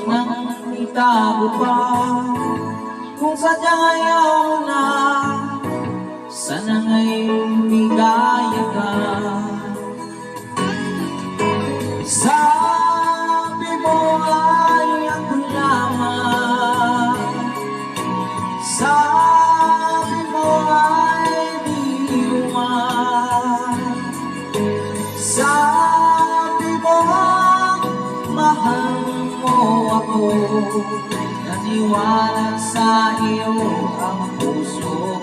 Huwag nang itago pa kung sadyang ayaw na. Sana nga'y ligaya ka. Sabi mo ay ako lamang, sabi mo ay di uwan, sabi mo mahal mo ako. Naniwala sa iyo ang puso